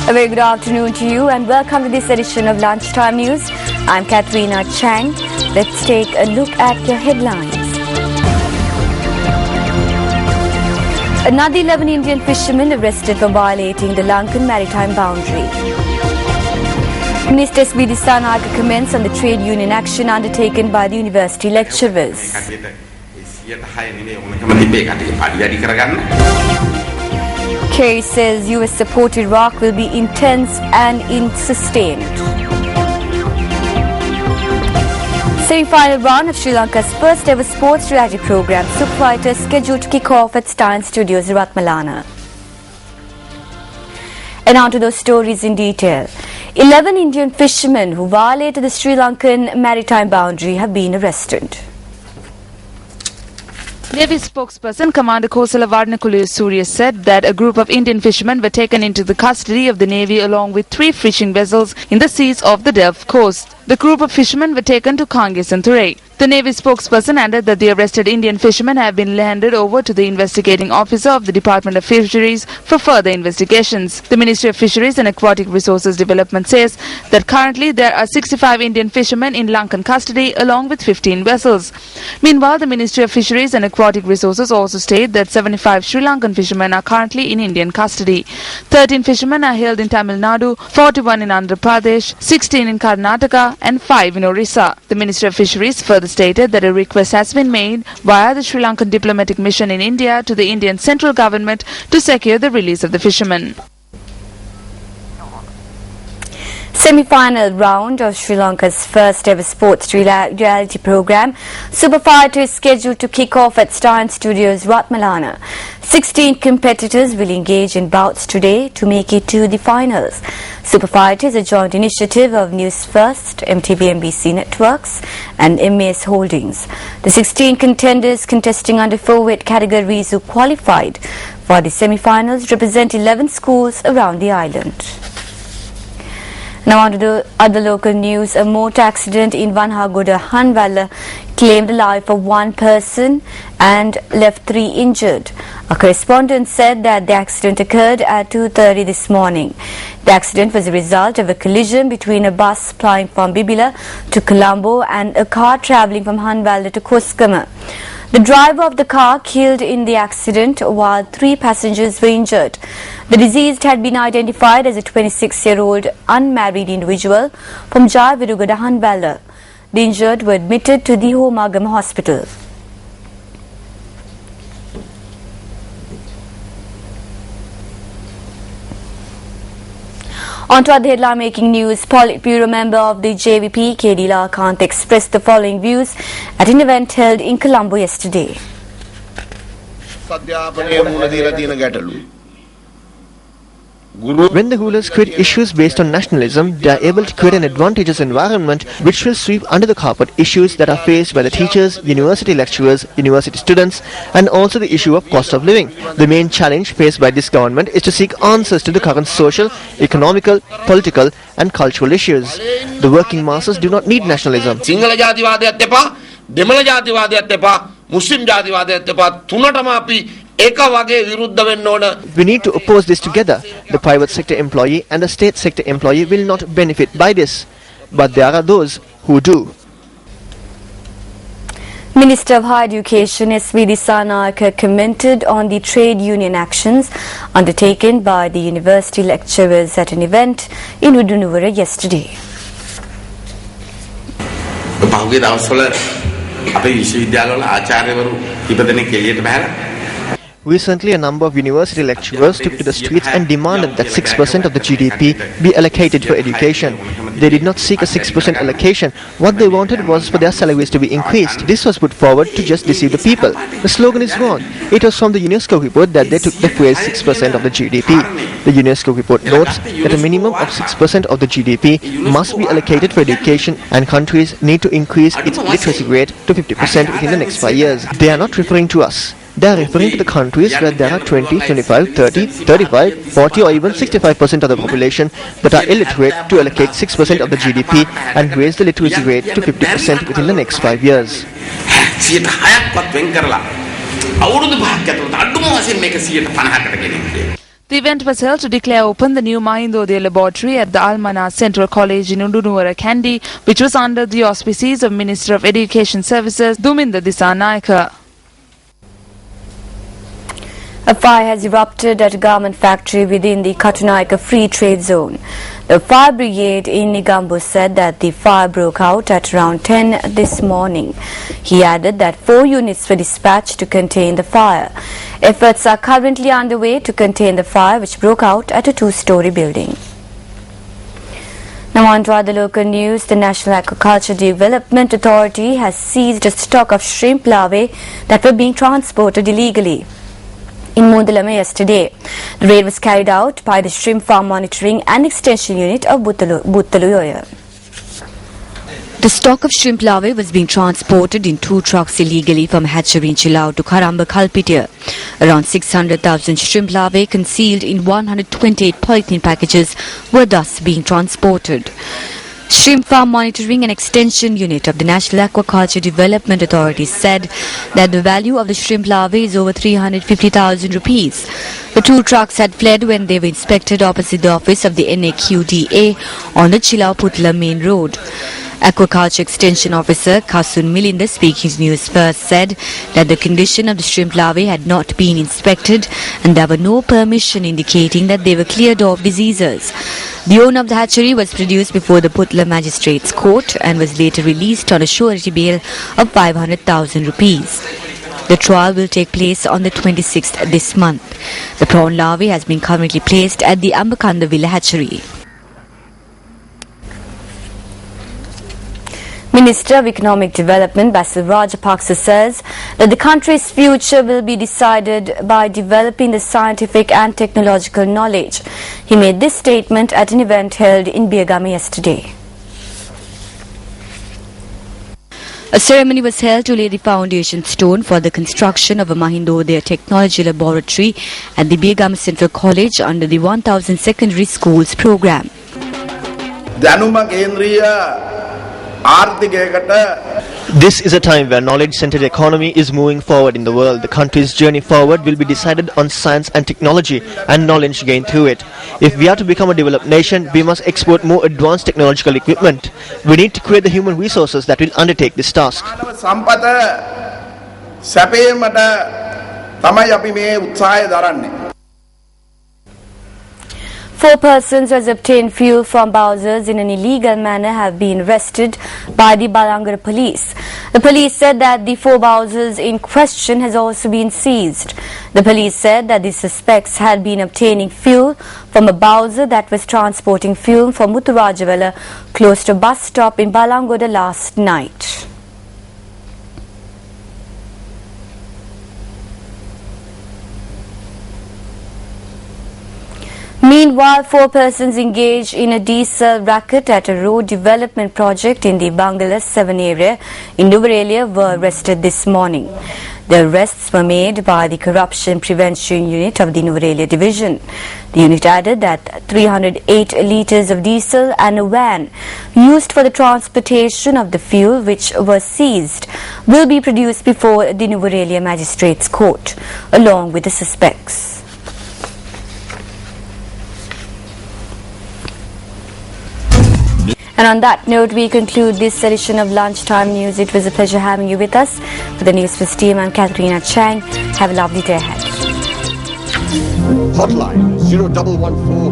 A very good afternoon to you and welcome to this edition of Lunchtime News. I'm Katharina Chang. Let's take a look at your headlines. Another 11 Indian fishermen arrested for violating the Lankan maritime boundary. Minister S.V. Dissanayake comments on the trade union action undertaken by the university lecturers. Kerry says US support to Iraq will be intense and sustained. Semi-final round of Sri Lanka's first ever sports reality program, Super Fighters, scheduled to kick off at Stein Studios, Ratmalana. And on to those stories in detail. 11 Indian fishermen who violated the Sri Lankan maritime boundary have been arrested. Navy spokesperson Commander Kosala Varnakullu Surya said that a group of Indian fishermen were taken into the custody of the Navy along with 3 fishing vessels in the seas off the Delft coast. The group of fishermen were taken to Kanges and Thurai. The Navy spokesperson added that the arrested Indian fishermen have been handed over to the investigating officer of the Department of Fisheries for further investigations. The Ministry of Fisheries and Aquatic Resources Development says that currently there are 65 Indian fishermen in Lankan custody along with 15 vessels. Meanwhile, the Ministry of Fisheries and Aquatic Resources also state that 75 Sri Lankan fishermen are currently in Indian custody. 13 fishermen are held in Tamil Nadu, 41 in Andhra Pradesh, 16 in Karnataka and 5 in Orissa. The Ministry of Fisheries further stated that a request has been made via the Sri Lankan diplomatic mission in India to the Indian central government to secure the release of the fishermen. Semi-final round of Sri Lanka's first ever sports reality program, Super Fighter, is scheduled to kick off at Stein Studios, Ratmalana. 16 competitors will engage in bouts today to make it to the finals. Super Fighter is a joint initiative of Newsfirst, MTV-MBC Networks and MAS Holdings. The 16 contenders contesting under 4 weight categories who qualified for the semi-finals represent 11 schools around the island. Now on to the other local news. A motor accident in Vanhagoda, Hanwalla, claimed the life of 1 person and left 3 injured. A correspondent said that the accident occurred at 2:30 this morning. The accident was a result of a collision between a bus plying from Bibila to Colombo and a car travelling from Hanwalla to Koskama. The driver of the car killed in the accident while 3 passengers were injured. The deceased had been identified as a 26-year-old unmarried individual from Jayavirugada, Hanwalla. The injured were admitted to the Homagam hospital. On to other headline-making news. Politburo member of the JVP, K.D. Lakant, expressed the following views at an event held in Colombo yesterday. When the rulers create issues based on nationalism, they are able to create an advantageous environment which will sweep under the carpet issues that are faced by the teachers, university lecturers, university students, and also the issue of cost of living. The main challenge faced by this government is to seek answers to the current social, economical, political, and cultural issues. The working masses do not need nationalism. We need to oppose this together. The private sector employee and the state sector employee will not benefit by this, but there are those who do. Minister of Higher Education S.V. Dissanayake commented on the trade union actions undertaken by the university lecturers at an event in Udunuvara yesterday. Recently, a number of university lecturers took to the streets and demanded that 6% of the GDP be allocated for education. They did not seek a 6% allocation. What they wanted was for their salaries to be increased. This was put forward to just deceive the people. The slogan is wrong. It was from the UNESCO report that they took the phrase 6% of the GDP. The UNESCO report notes that a minimum of 6% of the GDP must be allocated for education, and countries need to increase its literacy rate to 50% within the next 5 years. They are not referring to us. They are referring to the countries where there are 20, 25, 30, 35, 40 or even 65% of the population that are illiterate to allocate 6% of the GDP and raise the literacy rate to 50% within the next 5 years. The event was held to declare open the new Mahindodaya laboratory at the Almana Central College in Undunura, Kandy, which was under the auspices of Minister of Education Services Duminda Dissanayaka. A fire has erupted at a garment factory within the Katunayaka Free Trade Zone. The fire brigade in Negombo said that the fire broke out at around 10 this morning. He added that 4 units were dispatched to contain the fire. Efforts are currently underway to contain the fire, which broke out at a 2-story building. Now on to other local news. The National Aquaculture Development Authority has seized a stock of shrimp larvae that were being transported illegally in Mundalama yesterday. The raid was carried out by the Shrimp Farm Monitoring and Extension Unit of Buttaluoya. The stock of shrimp larvae was being transported in 2 trucks illegally from hatchery in Chilao to Karamba Kalpitia. Around 600,000 shrimp larvae concealed in 128 polythene packages were thus being transported. Shrimp Farm Monitoring and Extension Unit of the National Aquaculture Development Authority said that the value of the shrimp larvae is over 350,000 rupees. The 2 trucks had fled when they were inspected opposite the office of the NAQDA on the Chilao-Putla main road. Aquaculture Extension Officer Kasun Milinda, speaking to Newsfirst, said that the condition of the shrimp larvae had not been inspected and there were no permission indicating that they were cleared of diseases. The owner of the hatchery was produced before the Putla Magistrates Court and was later released on a surety bail of 500,000 rupees. The trial will take place on the 26th this month. The prawn larvae has been currently placed at the Ambakandavilla hatchery. Minister of Economic Development Basil Rajapaksa says that the country's future will be decided by developing the scientific and technological knowledge. He made this statement at an event held in Birgama yesterday. A ceremony was held to lay the foundation stone for the construction of a Mahindodaya Technology Laboratory at the Birgama Central College under the 1000 Secondary Schools program. This is a time where knowledge-centered economy is moving forward in the world. The country's journey forward will be decided on science and technology and knowledge gained through it. If we are to become a developed nation, we must export more advanced technological equipment. We need to create the human resources that will undertake this task. 4 persons who has obtained fuel from Bowsers in an illegal manner have been arrested by the Balangara police. The police said that the 4 Bowsers in question has also been seized. The police said that the suspects had been obtaining fuel from a Bowser that was transporting fuel from Mutturajawala close to a bus stop in Balangoda last night. Meanwhile, 4 persons engaged in a diesel racket at a road development project in the Bangala 7 area in Nuvarelia were arrested this morning. The arrests were made by the Corruption Prevention Unit of the Nuvarelia Division. The unit added that 308 litres of diesel and a van used for the transportation of the fuel, which was seized, will be produced before the Nuvarelia Magistrates Court, along with the suspects. And on that note, we conclude this edition of Lunchtime News. It was a pleasure having you with us. For the Newsfirst team, I'm Katharina Chang. Have a lovely day ahead. Hotline 0114